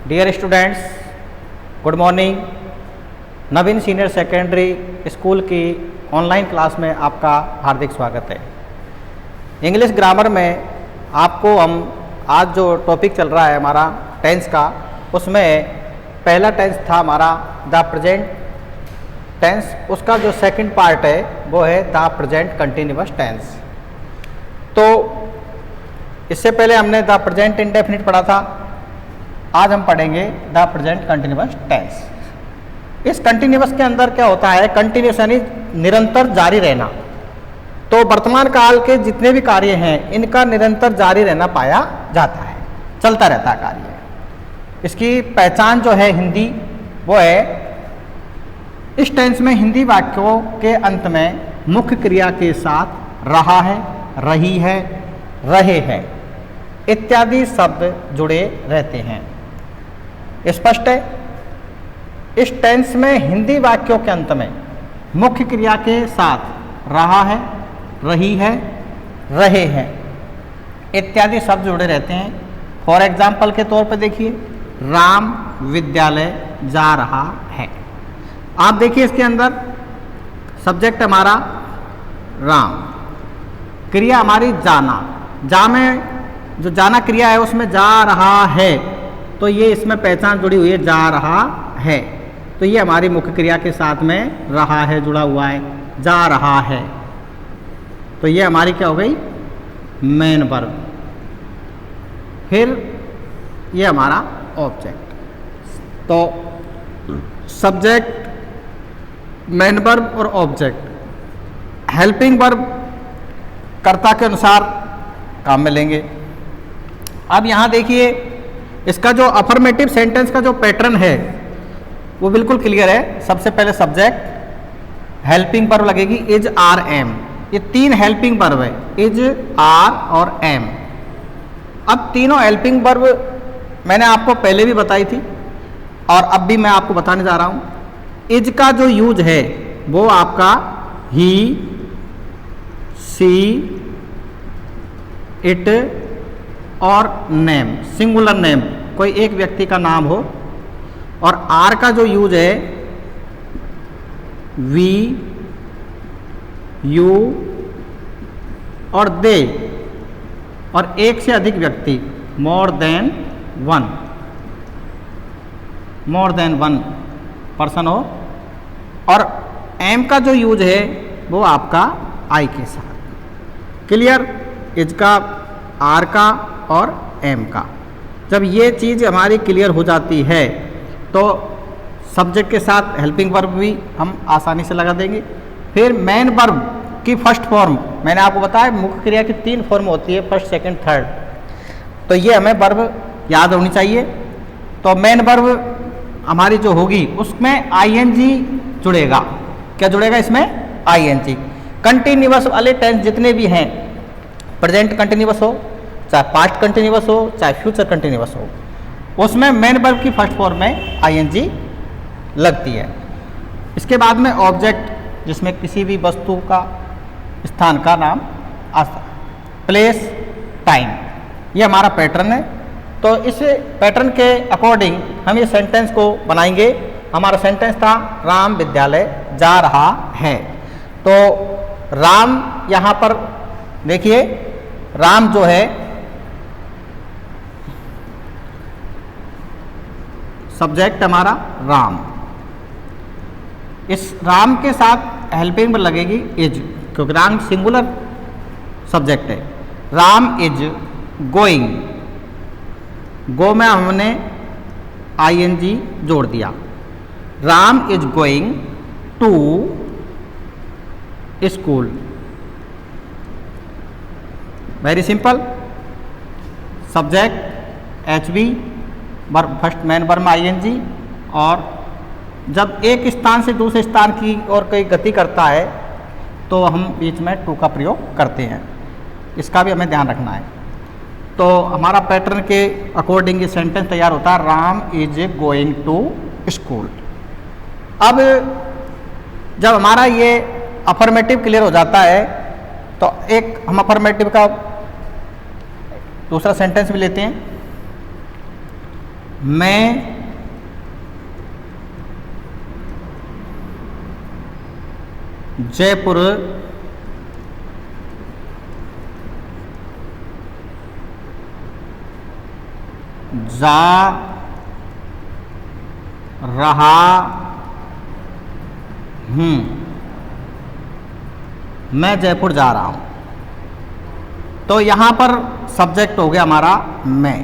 Dear students, good morning. Naveen senior secondary school की online class में आपका हार्दिक स्वागत है। इंग्लिश ग्रामर में आपको हम आज जो टॉपिक चल रहा है हमारा टेंस का, उसमें पहला टेंस था हमारा द प्रेजेंट टेंस। उसका जो सेकंड पार्ट है वो है द प्रेजेंट कंटिन्यूअस टेंस। तो इससे पहले हमने द प्रेजेंट इंडेफिनिट पढ़ा था, आज हम पढ़ेंगे द प्रेजेंट कंटिन्यूअस टेंस। इस कंटिन्यूअस के अंदर क्या होता है, कंटिन्यूअस यानी निरंतर जारी रहना। तो वर्तमान काल के जितने भी कार्य हैं इनका निरंतर जारी रहना पाया जाता है, चलता रहता है कार्य। इसकी पहचान जो है हिंदी वो है, इस टेंस में हिंदी वाक्यों के अंत में मुख्य क्रिया के साथ रहा है, रही है, रहे हैं इत्यादि शब्द जुड़े रहते हैं। स्पष्ट है। इस टेंस में हिंदी वाक्यों के अंत में मुख्य क्रिया के साथ रहा है, रही है, रहे हैं इत्यादि शब्द जुड़े रहते हैं। फॉर एग्जाम्पल के तौर पर देखिए, राम विद्यालय जा रहा है। आप देखिए इसके अंदर सब्जेक्ट हमारा राम, क्रिया हमारी जाना। जा में जो जाना क्रिया है उसमें जा रहा है, तो ये इसमें पहचान जुड़ी हुई है, जा रहा है। तो ये हमारी मुख्य क्रिया के साथ में रहा है जुड़ा हुआ है, जा रहा है। तो ये हमारी क्या हो गई, मेन वर्ब। फिर ये हमारा ऑब्जेक्ट। तो सब्जेक्ट, मेन वर्ब और ऑब्जेक्ट हेल्पिंग वर्ब कर्ता के अनुसार काम में लेंगे। अब यहाँ देखिए इसका जो अफर्मेटिव सेंटेंस का जो पैटर्न है वो बिल्कुल क्लियर है। सबसे पहले सब्जेक्ट, हेल्पिंग वर्ब लगेगी इज, आर, एम। ये तीन हेल्पिंग वर्ब है, इज, आर और एम। अब तीनों हेल्पिंग वर्ब मैंने आपको पहले भी बताई थी और अब भी मैं आपको बताने जा रहा हूँ। इज का जो यूज है वो आपका ही, सी, इट और नेम, सिंगुलर नेम, कोई एक व्यक्ति का नाम हो। और आर का जो यूज है वी, यू और दे, और एक से अधिक व्यक्ति, मोर देन वन पर्सन हो। और एम का जो यूज है वो आपका आई के साथ। क्लियर। इज का, आर का और एम का। जब ये चीज़ हमारी क्लियर हो जाती है तो सब्जेक्ट के साथ हेल्पिंग वर्ब भी हम आसानी से लगा देंगे। फिर मेन वर्ब की फर्स्ट फॉर्म मैंने आपको बताया, मुख्य क्रिया की तीन फॉर्म होती है, फर्स्ट, सेकंड, थर्ड। तो ये हमें वर्ब याद होनी चाहिए। तो मेन वर्ब हमारी जो होगी उसमें आईएनजी जुड़ेगा। क्या जुड़ेगा इसमें? आईएनजी। कंटिन्यूअस वाले टेंस जितने भी हैं, प्रेजेंट कंटिन्यूअस हो, चाहे पास्ट कंटिन्यूअस हो, चाहे फ्यूचर कंटिन्यूअस हो, उसमें मेन वर्ब की फर्स्ट फॉर्म में आईएनजी लगती है। इसके बाद में ऑब्जेक्ट, जिसमें किसी भी वस्तु का, स्थान का नाम आ सकता है, प्लेस, टाइम, ये हमारा पैटर्न है। तो इस पैटर्न के अकॉर्डिंग हम ये सेंटेंस को बनाएंगे। हमारा सेंटेंस था राम विद्यालय जा रहा है। तो राम, यहाँ पर देखिए राम जो है सब्जेक्ट हमारा राम, इस राम के साथ हेल्पिंग में लगेगी इज, क्योंकि राम सिंगुलर सब्जेक्ट है। राम इज गोइंग, गो में हमने आईएनजी जोड़ दिया। Ram is going to school. Very simple. Subject HV, verb first, main verb में आईएनजी। और जब एक स्थान से दूसरे स्थान की ओर कोई गति करता है तो हम बीच में टू का प्रयोग करते हैं, इसका भी हमें ध्यान रखना है। तो हमारा पैटर्न के अकॉर्डिंग ये सेंटेंस तैयार होता है, Ram is going to school. अब जब हमारा ये अफर्मेटिव क्लियर हो जाता है तो एक हम अफर्मेटिव का दूसरा सेंटेंस भी लेते हैं। मैं जयपुर जा रहा हूँ। मैं जयपुर जा रहा हूँ। तो यहाँ पर सब्जेक्ट हो गया हमारा मैं,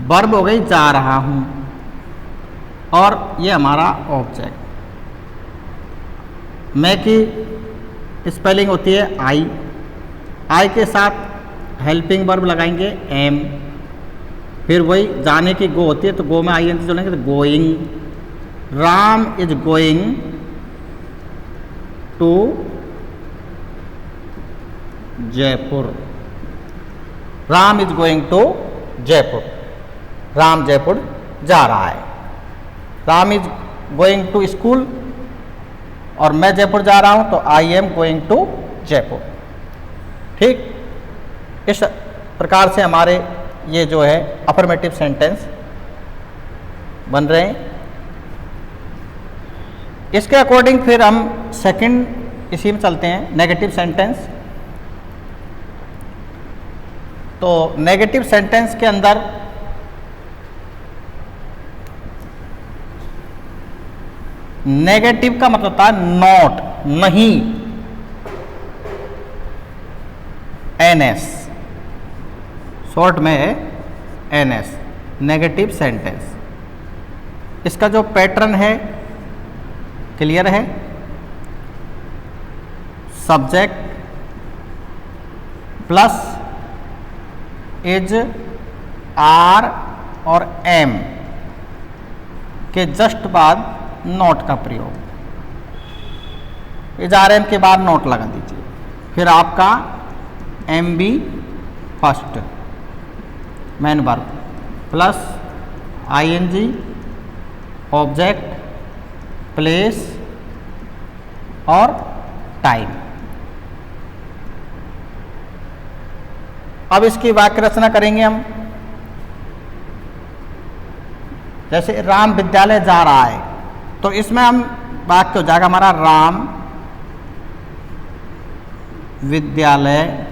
वर्ब हो गई जा रहा हूँ, और ये हमारा ऑब्जेक्ट। मैं की स्पेलिंग होती है आई के साथ हेल्पिंग वर्ब लगाएंगे एम, फिर वही जाने की गो होती है तो गो में आई एन जोड़ेंगे तो going. Ram is going to Jaipur. Ram is going to Jaipur. Ram Jaipur जा रहा है। Ram is going to school और मैं जयपुर जा रहा हूं तो I am going to Jaipur. ठीक, इस प्रकार से हमारे ये जो है अफर्मेटिव सेंटेंस बन रहे हैं। इसके अकॉर्डिंग फिर हम सेकंड इसी में चलते हैं, नेगेटिव सेंटेंस। तो नेगेटिव सेंटेंस के अंदर नेगेटिव का मतलब था नॉट, नहीं, एनएस, शॉर्ट में है एनएस, नेगेटिव सेंटेंस। इसका जो पैटर्न है क्लियर है। सब्जेक्ट प्लस इज, आर और एम के जस्ट बाद नोट का प्रयोग। इज आर एम के बाद नोट लगा दीजिए, फिर आपका M B first main verb plus I N G object place और टाइम। अब इसकी वाक्य रचना करेंगे हम। जैसे राम विद्यालय जा रहा है तो इसमें हम वाक्य हो जाएगा हमारा राम विद्यालय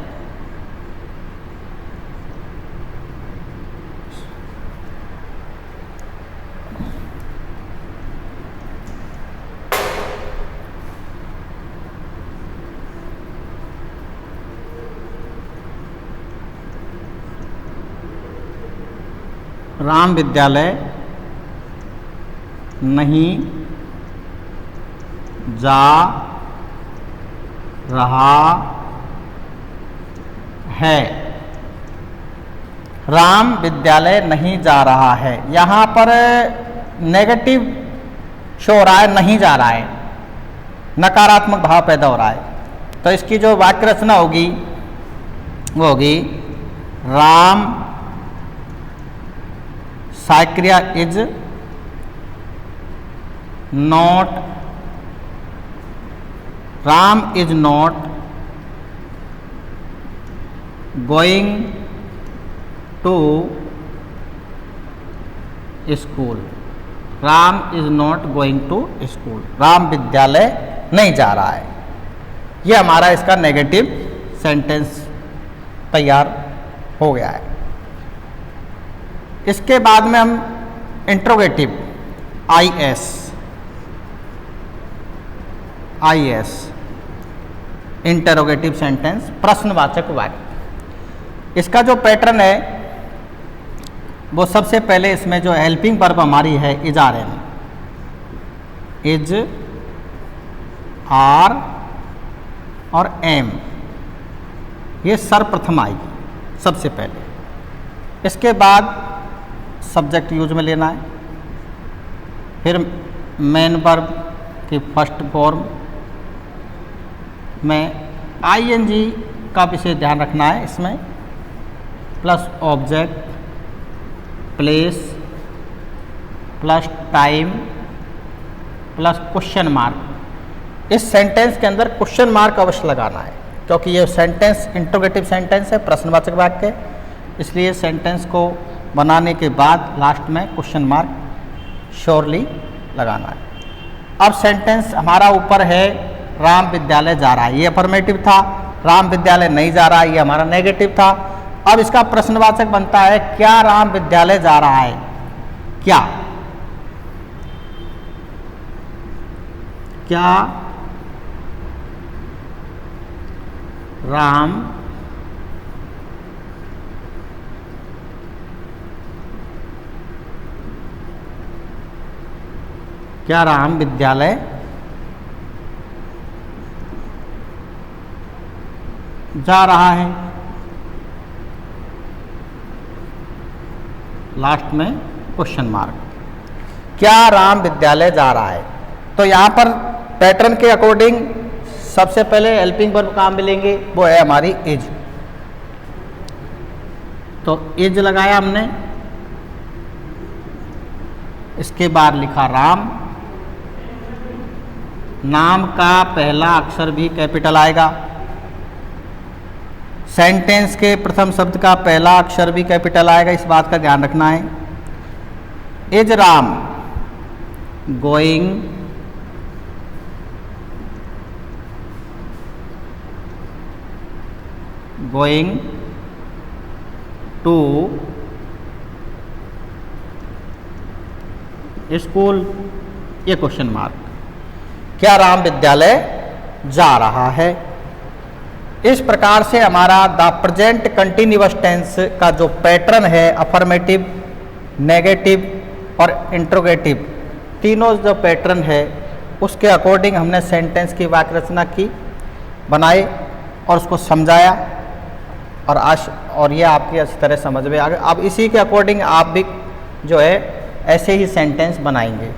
राम विद्यालय नहीं जा रहा है। राम विद्यालय नहीं जा रहा है, यहाँ पर नेगेटिव शो हो रहा है, नहीं जा रहा है, नकारात्मक भाव पैदा हो रहा है। तो इसकी जो वाक्य रचना होगी वो होगी राम साइक्रिया is not, Ram is not going to school. Ram is not going to school, Ram विद्यालय नहीं जा रहा है। यह हमारा इसका नेगेटिव सेंटेंस तैयार हो गया है। इसके बाद में हम interrogative I S interrogative sentence, प्रश्नवाचक वाक्य। इसका जो पैटर्न है वो सबसे पहले इसमें जो हेल्पिंग वर्ब हमारी है is are am, is are और एम, ये सर्वप्रथम आएगी सबसे पहले। इसके बाद सब्जेक्ट यूज में लेना है, फिर मेन वर्ब की फर्स्ट फॉर्म में आईएनजी का विशेष ध्यान रखना है इसमें, plus object place plus time plus question mark. इस सेंटेंस के अंदर क्वेश्चन मार्क अवश्य लगाना है क्योंकि ये सेंटेंस इंट्रोगेटिव सेंटेंस है, प्रश्नवाचक वाक्य, इसलिए सेंटेंस को बनाने के बाद लास्ट में क्वेश्चन मार्क श्योरली लगाना है। अब सेंटेंस हमारा ऊपर है राम विद्यालय जा रहा है, ये अफर्मेटिव था। राम विद्यालय नहीं जा रहा है, ये हमारा नेगेटिव था। अब इसका प्रश्नवाचक बनता है क्या राम विद्यालय जा रहा है? क्या राम विद्यालय जा रहा है? लास्ट में क्वेश्चन मार्क, क्या राम विद्यालय जा रहा है? तो यहाँ पर पैटर्न के अकॉर्डिंग सबसे पहले हेल्पिंग वर्ब कहाँ मिलेंगे, वो है हमारी इज। तो इज लगाया हमने, इसके बाद लिखा राम, नाम का पहला अक्षर भी कैपिटल आएगा, सेंटेंस के प्रथम शब्द का पहला अक्षर भी कैपिटल आएगा, इस बात का ध्यान रखना है। Is Ram going to school, ये क्वेश्चन मार्क, क्या राम विद्यालय जा रहा है? इस प्रकार से हमारा द प्रेजेंट कंटिन्यूअस टेंस का जो पैटर्न है, अफर्मेटिव, नेगेटिव और इंट्रोगेटिव, तीनों जो पैटर्न है उसके अकॉर्डिंग हमने सेंटेंस की वाक्य रचना की, बनाए और उसको समझाया, और ये आपकी अच्छी तरह समझ में आ गया। अब इसी के अकॉर्डिंग आप भी जो है ऐसे ही सेंटेंस बनाएंगे।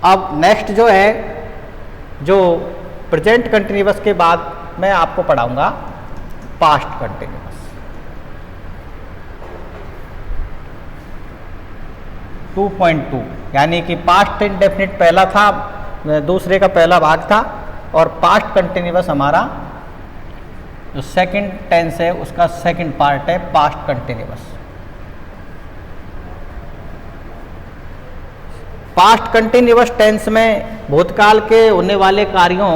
अब नेक्स्ट जो है, जो प्रेजेंट कंटिन्यूअस के बाद मैं आपको पढ़ाऊंगा पास्ट कंटिन्यूअस। 2.2 यानी कि पास्ट इंडेफिनिट पहला था, दूसरे का पहला भाग था, और पास्ट कंटिन्यूअस हमारा जो सेकंड टेंस है उसका सेकंड पार्ट है past continuous. Past continuous tense में भूतकाल के होने वाले कार्यों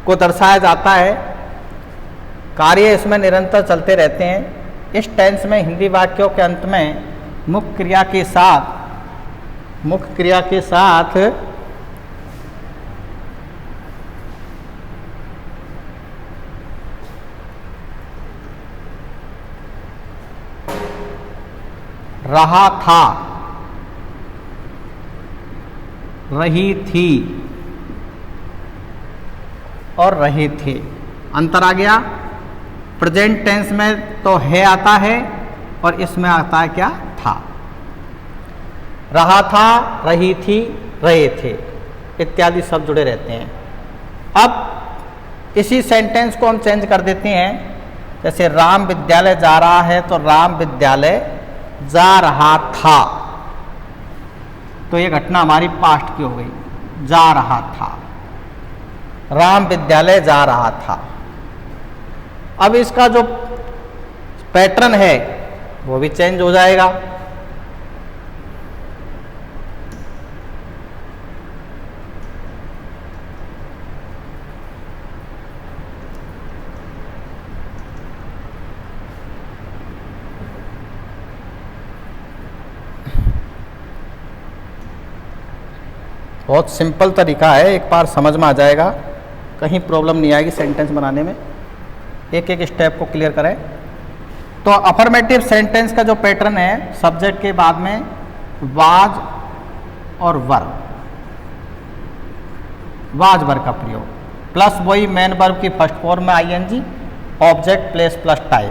को दर्शाया जाता है, कार्य इसमें निरंतर चलते रहते हैं। इस टेंस में हिंदी वाक्यों के अंत में मुख्य क्रिया के साथ रहा था, रही थी और रहे थे, अंतर आ गया। प्रेजेंट टेंस में तो है आता है और इसमें आता है क्या, था। रहा था, रही थी, रहे थे इत्यादि सब जुड़े रहते हैं। अब इसी सेंटेंस को हम चेंज कर देते हैं, जैसे राम विद्यालय जा रहा है तो राम विद्यालय जा रहा था, तो ये घटना हमारी पास्ट की हो गई, जा रहा था, राम विद्यालय जा रहा था। अब इसका जो पैटर्न है वो भी चेंज हो जाएगा। बहुत सिंपल तरीका है, एक बार समझ में आ जाएगा, कहीं प्रॉब्लम नहीं आएगी सेंटेंस बनाने में। एक एक स्टेप को क्लियर करें। तो अफर्मेटिव सेंटेंस का जो पैटर्न है, सब्जेक्ट के बाद में वाज और वर्ब, वाज वर्ब का प्रयोग प्लस वही मेन वर्ब की फर्स्ट फॉर्म में ING, object place plus time.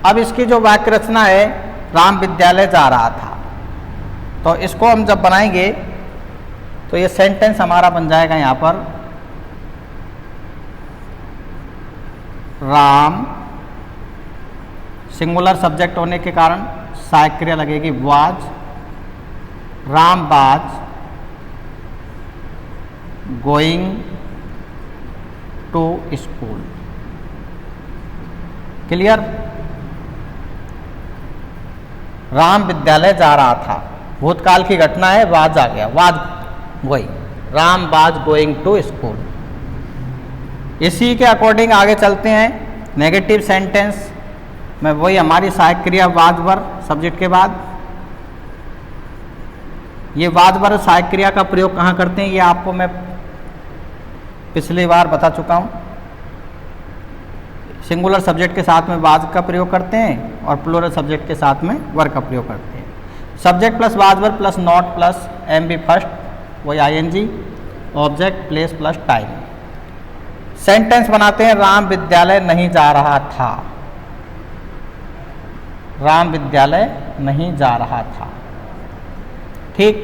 अब इसकी जो वाक्य रचना है, राम विद्यालय जा रहा था, तो इसको हम जब बनाएंगे तो ये सेंटेंस हमारा बन जाएगा यहाँ पर, राम, सिंगुलर सब्जेक्ट होने के कारण सहायक क्रिया लगेगी was, Ram was going to school. Clear. Ram विद्यालय जा रहा था, भूतकाल की घटना है, वाज आ गया, वाज वही, Ram was going to school. इसी के अकॉर्डिंग आगे चलते हैं। नेगेटिव सेंटेंस में वही हमारी सहायक क्रिया वाज वर सब्जेक्ट के बाद। ये वाज वर सहायक क्रिया का प्रयोग कहाँ करते हैं, ये आपको मैं पिछली बार बता चुका हूँ। सिंगुलर सब्जेक्ट के साथ में वाज का प्रयोग करते हैं और प्लूरल सब्जेक्ट के साथ में वर का प्रयोग करते हैं। Subject plus was were plus not plus M B first, वही ING, object place plus time. Sentence बनाते हैं, राम विद्यालय नहीं जा रहा था। राम विद्यालय नहीं जा रहा था। ठीक,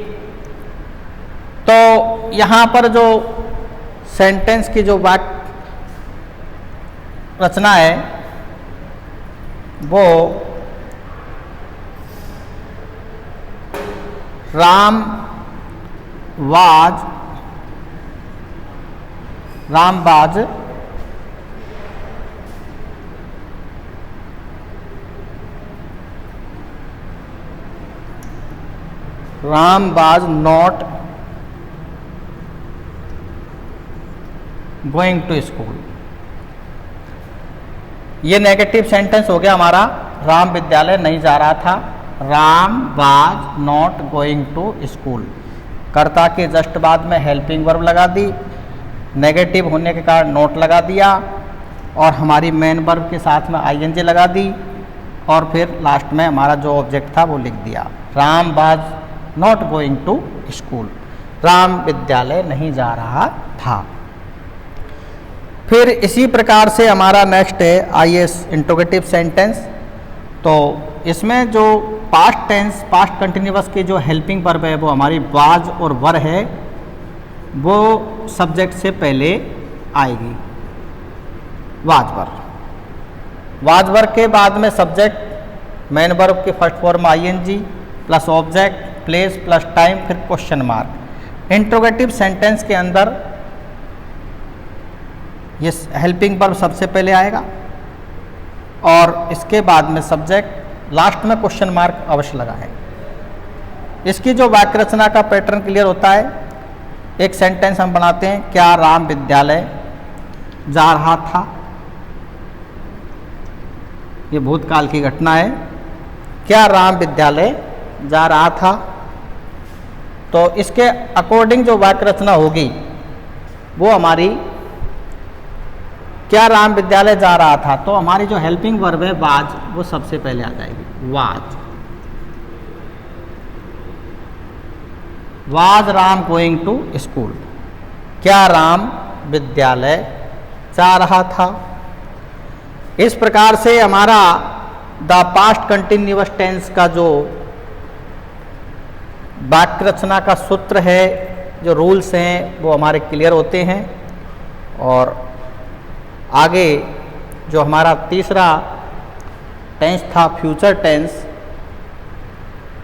तो यहाँ पर जो सेंटेंस की जो वाक्य रचना है वो Ram was not going to school. ये नेगेटिव सेंटेंस हो गया हमारा, राम विद्यालय नहीं जा रहा था। Ram was not going to school, कर्ता के जस्ट बाद में हेल्पिंग वर्ब लगा दी, नेगेटिव होने के कारण नोट लगा दिया और हमारी मेन वर्ब के साथ में आईएनजी लगा दी और फिर लास्ट में हमारा जो ऑब्जेक्ट था वो लिख दिया। Ram was not going to school, Ram विद्यालय नहीं जा रहा था। फिर इसी प्रकार से हमारा नेक्स्ट है आईएस इंट्रोगेटिव सेंटेंस। तो इसमें जो पास्ट टेंस, पास्ट कंटिन्यूअस की जो हेल्पिंग वर्ब है वो हमारी वाज और वर है, वो सब्जेक्ट से पहले आएगी, वाज वर। वाज वर के बाद में सब्जेक्ट, मेन वर्ब के first form ING plus object place plus time, फिर क्वेश्चन मार्क। इंट्रोगेटिव सेंटेंस के अंदर ये हेल्पिंग वर्ब सबसे पहले आएगा और इसके बाद में सब्जेक्ट, लास्ट में क्वेश्चन मार्क अवश्य लगाएं। इसकी जो वाक्य रचना का पैटर्न क्लियर होता है। एक सेंटेंस हम बनाते हैं, क्या राम विद्यालय जा रहा था। ये भूतकाल की घटना है, क्या राम विद्यालय जा रहा था। तो इसके अकॉर्डिंग जो वाक्य रचना होगी वो हमारी क्या राम विद्यालय जा रहा था, तो हमारी जो हेल्पिंग वर्ब है वाज, वो सबसे पहले आ जाएगी, was. Was Ram going to school, क्या राम विद्यालय जा रहा था। इस प्रकार से हमारा द पास्ट कंटिन्यूअस टेंस का जो वाक्य रचना का सूत्र है, जो रूल्स हैं, वो हमारे क्लियर होते हैं। और आगे जो हमारा तीसरा टेंस था फ्यूचर टेंस,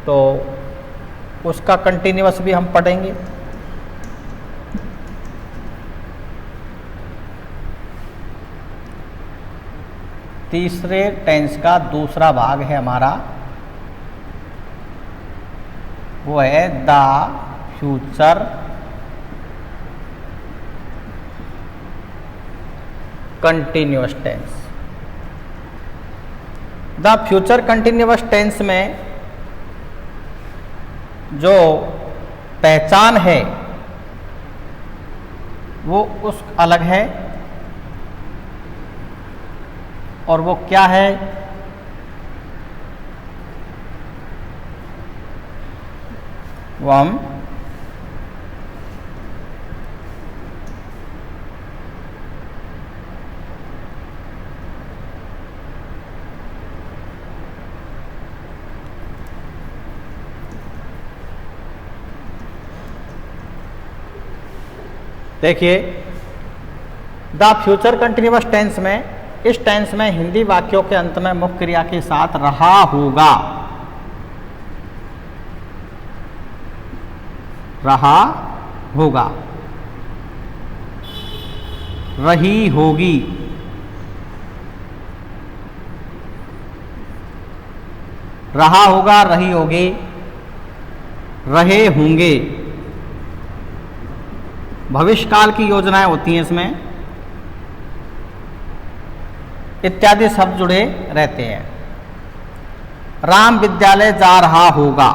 तो उसका कंटिन्यूअस भी हम पढ़ेंगे। तीसरे टेंस का दूसरा भाग है हमारा, वो है the future continuous tense. The future continuous tense में जो पहचान है वो उस अलग है, और वो क्या है, वो हम देखिए। द फ्यूचर कंटिन्यूअस टेंस में, इस टेंस में हिंदी वाक्यों के अंत में मुख्य क्रिया के साथ रहा होगा, रहा होगा, रही होगी, रहा होगा, रही होगी, रहे होंगे। भविष्यकाल की योजनाएं होती हैं इसमें, इत्यादि शब्द जुड़े रहते हैं। राम विद्यालय जा रहा होगा,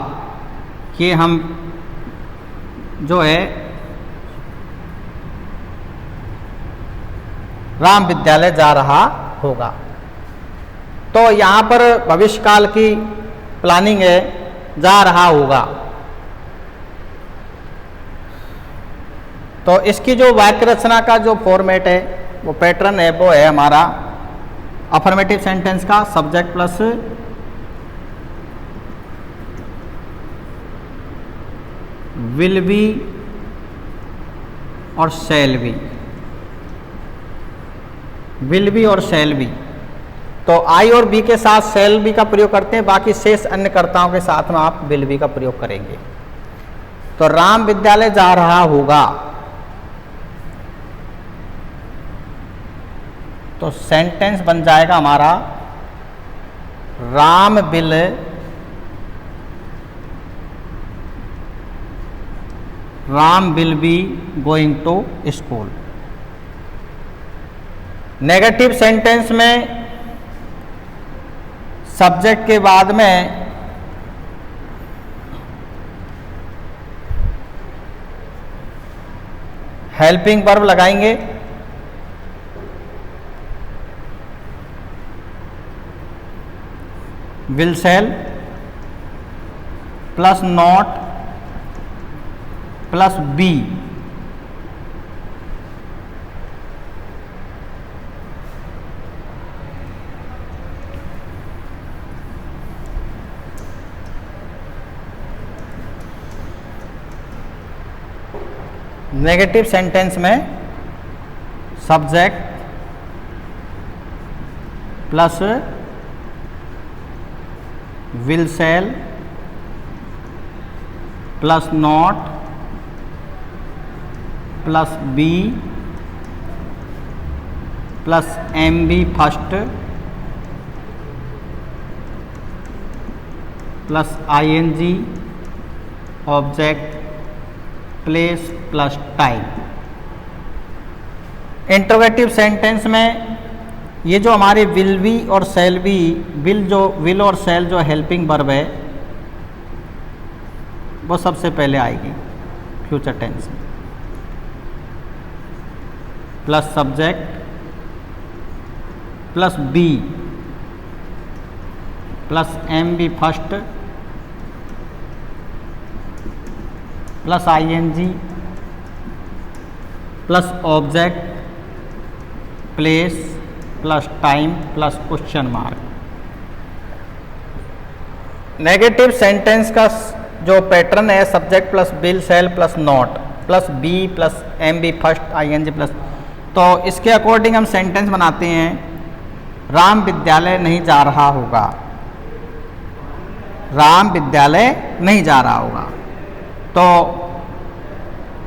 ये हम जो है राम विद्यालय जा रहा होगा। तो यहाँ पर भविष्यकाल की प्लानिंग है, जा रहा होगा। तो इसकी जो वाक्य रचना का जो फॉर्मेट है, वो पैटर्न है, वो है हमारा अफर्मेटिव सेंटेंस का सब्जेक्ट प्लस विल बी और शैल बी, विल बी और शैल बी। तो आई और बी के साथ शैल बी का प्रयोग करते हैं, बाकी शेष अन्य कर्ताओं के साथ में आप विल बी का प्रयोग करेंगे। तो राम विद्यालय जा रहा होगा, तो सेंटेंस बन जाएगा हमारा Ram will be going to school. Negative sentence में सब्जेक्ट के बाद में हेल्पिंग वर्ब लगाएंगे। Will shall plus not plus be, negative sentence में subject plus will shall plus not plus be plus M B first plus I N G object place plus time. Interrogative sentence में ये जो हमारे will be और shall be, will और शैल जो helping verb है वो सबसे पहले आएगी फ्यूचर टेंस में, plus subject plus be plus M B first plus I N G plus object place plus time plus question mark. Negative sentence का जो पैटर्न है subject plus will shall plus not plus be plus M B first I N G plus, तो इसके according हम sentence बनाते हैं राम विद्यालय नहीं जा रहा होगा, राम विद्यालय नहीं जा रहा होगा। तो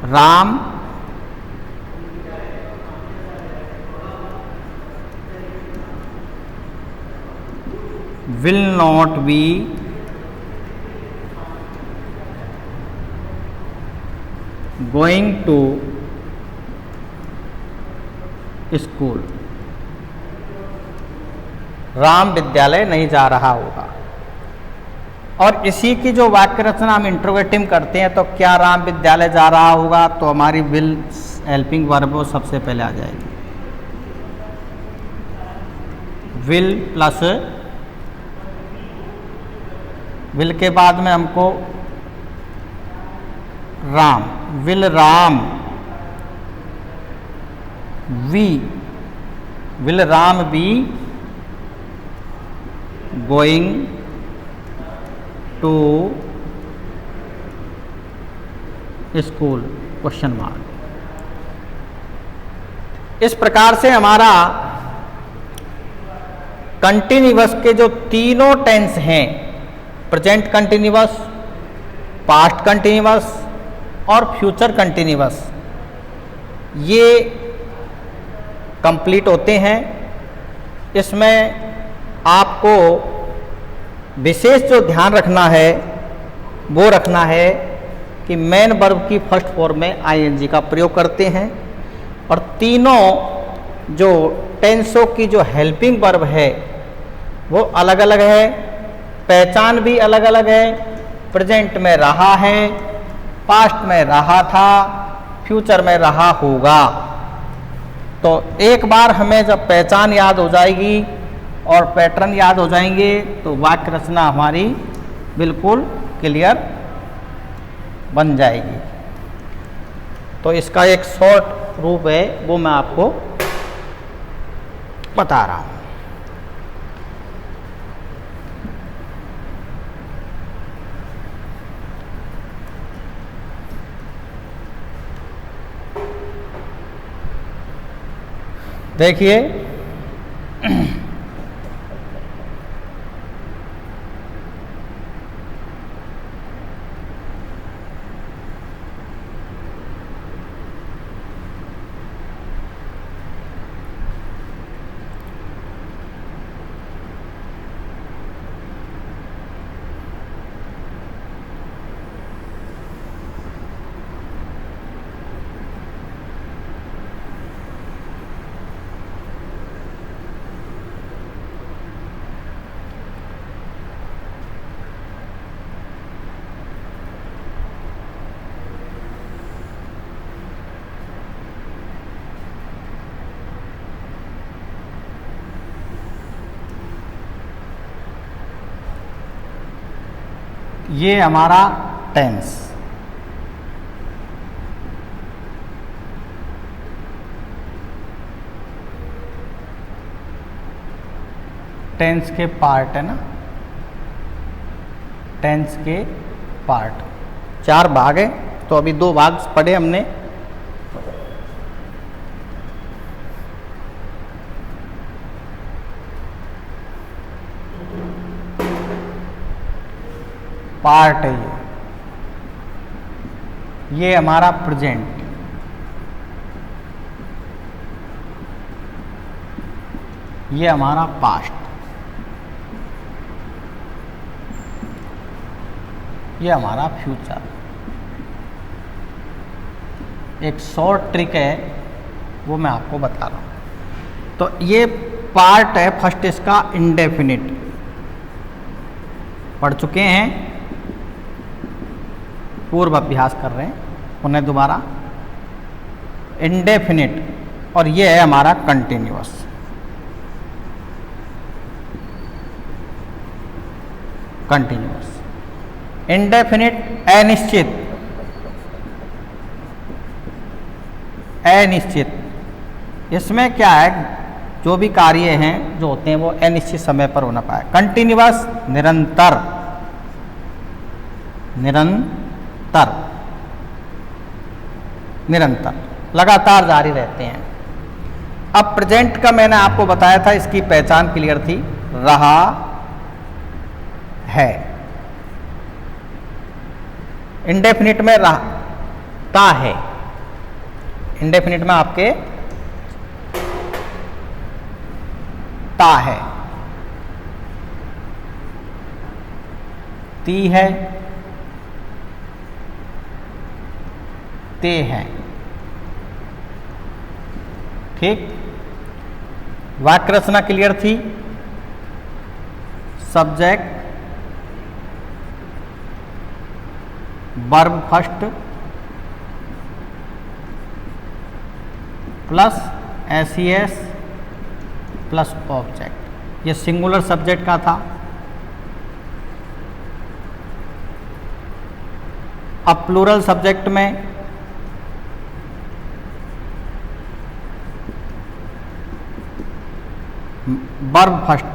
Ram will not be going to school, Ram विद्यालय नहीं जा रहा होगा। और इसी की जो वाक्य रचना हम इंट्रोगेटिव करते हैं, तो क्या राम विद्यालय जा रहा होगा, तो हमारी विल हेल्पिंग वर्ब सबसे पहले आ जाएगी। विल प्लस विल के बाद में हमको Ram, will Ram we, will Ram be going to school question mark. इस प्रकार से हमारा कंटिन्यूअस के जो तीनों टेंस हैं, प्रेजेंट कंटिन्यूअस, पास्ट कंटिन्यूअस और फ्यूचर कंटिन्यूअस, ये कंप्लीट होते हैं। इसमें आपको विशेष जो ध्यान रखना है वो रखना है कि मेन वर्ब की फर्स्ट फॉर्म में आईएनजी का प्रयोग करते हैं और तीनों जो टेंसों की जो हेल्पिंग वर्ब है वो अलग अलग है, पहचान भी अलग अलग है। प्रेजेंट में रहा है, पास्ट में रहा था, फ्यूचर में रहा होगा। तो एक बार हमें जब पहचान याद हो जाएगी और पैटर्न याद हो जाएंगे तो वाक्य रचना हमारी बिल्कुल क्लियर बन जाएगी। तो इसका एक शॉर्ट रूप है वो मैं आपको बता रहा हूँ। देखिए ये हमारा टेंस, टेंस के पार्ट है ना, टेंस के पार्ट 4 भाग है। तो अभी 2 भाग पढ़े हमने। पार्ट है ये हमारा प्रेजेंट, ये हमारा पास्ट, ये हमारा फ्यूचर। एक शॉर्ट ट्रिक है वो मैं आपको बता रहा हूँ। तो ये पार्ट है फर्स्ट इसका इंडेफिनिट, पढ़ चुके हैं, पूर्व अभ्यास कर रहे हैं, उन्हें दोबारा। इंडेफिनिट और ये है हमारा कंटिन्यूअस। कंटिन्यूअस, इंडेफिनिट अनिश्चित, अनिश्चित। इसमें क्या है, जो भी कार्य हैं जो होते हैं वो अनिश्चित समय पर होना पाए। कंटिन्यूअस निरंतर, निरंतर, निरंतर, लगातार जारी रहते हैं। अब प्रेजेंट का मैंने आपको बताया था, इसकी पहचान क्लियर थी, रहा है। इंडेफिनिट में रहता है, इंडेफिनिट में आपके ता है, ती है, ते है। ठीक, वाक्य रचना क्लियर थी। Subject, verb first plus S plus object, ये सिंगुलर सब्जेक्ट का था। अब प्लूरल सब्जेक्ट में verb first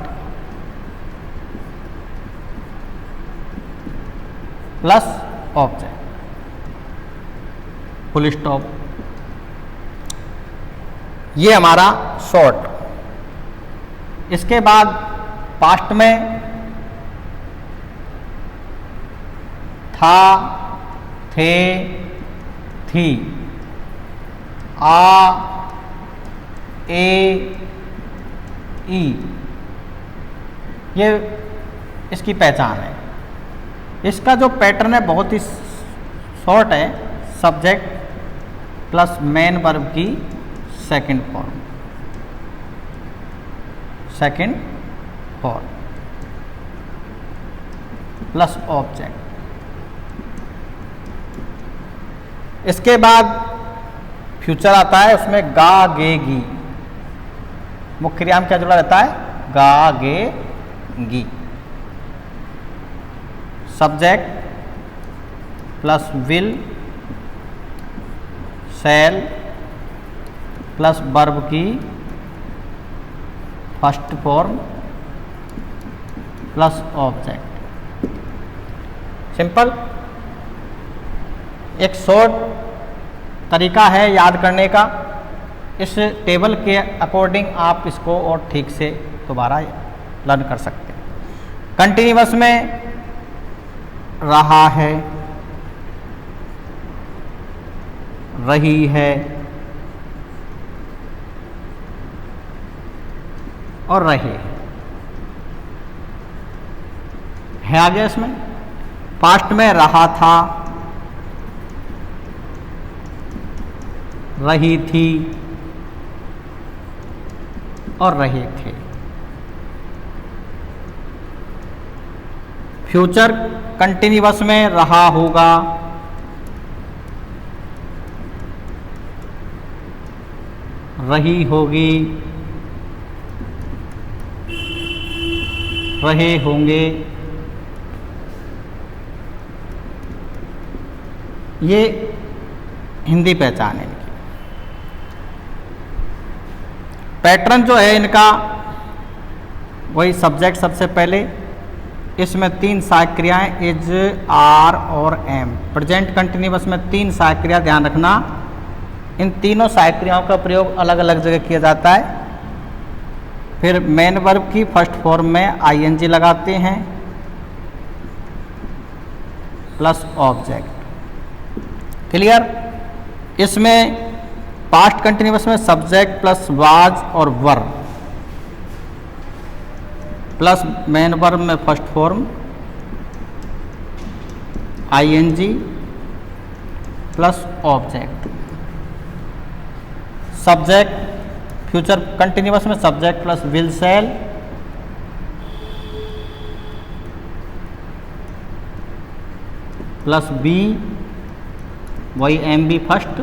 plus object, full stop. ये हमारा शॉर्ट। इसके बाद पास्ट में था, थे, थी, आ, ए, ई। ये इसकी पहचान है। इसका जो पैटर्न है बहुत ही शॉर्ट है, सब्जेक्ट प्लस मेन वर्ब की सेकंड फॉर्म प्लस ऑब्जेक्ट। इसके बाद फ्यूचर आता है, उसमें गा गे गी, मुख्य क्रिया में क्या जुड़ा रहता है, गा गे गी। Subject plus will shall plus verb की first form plus object. Simple, एक शॉर्ट तरीका है याद करने का। इस टेबल के अकॉर्डिंग आप इसको और ठीक से दोबारा लर्न कर सकते हैं। कंटिन्यूअस में रहा है, रही है और रहे है आ गया इसमें। पास्ट में रहा था, रही थी और रहे थे। फ्यूचर कंटिन्यूअस में रहा होगा, रही होगी, रहे होंगे। ये हिंदी पहचान है इनकी। पैटर्न जो है इनका वही सब्जेक्ट सबसे पहले, इसमें 3 सहायक क्रियाएं इज, आर और एम। प्रेजेंट कंटिन्यूअस में 3 सहायक क्रिया, ध्यान रखना। इन तीनों सहायक क्रियाओं का प्रयोग अलग अलग जगह किया जाता है। फिर मेन वर्ब की फर्स्ट फॉर्म में आईएनजी लगाते हैं प्लस ऑब्जेक्ट। क्लियर? इसमें पास्ट कंटिन्यूअस में सब्जेक्ट प्लस वाज और वर प्लस मेन वर्ब में first form ING plus object. Subject future continuous में subject plus will shall plus be, वही M B first,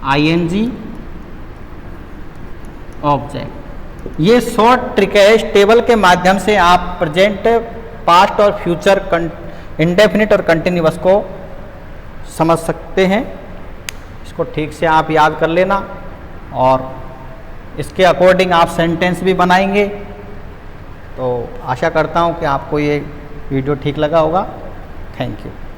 ING object. ये short trick है। इस table के माध्यम से आप प्रेजेंट, पास्ट और फ्यूचर, इंडेफिनिट और कंटिन्यूअस को समझ सकते हैं। इसको ठीक से आप याद कर लेना और इसके अकॉर्डिंग आप सेंटेंस भी बनाएंगे। तो आशा करता हूँ कि आपको ये वीडियो ठीक लगा होगा। Thank you.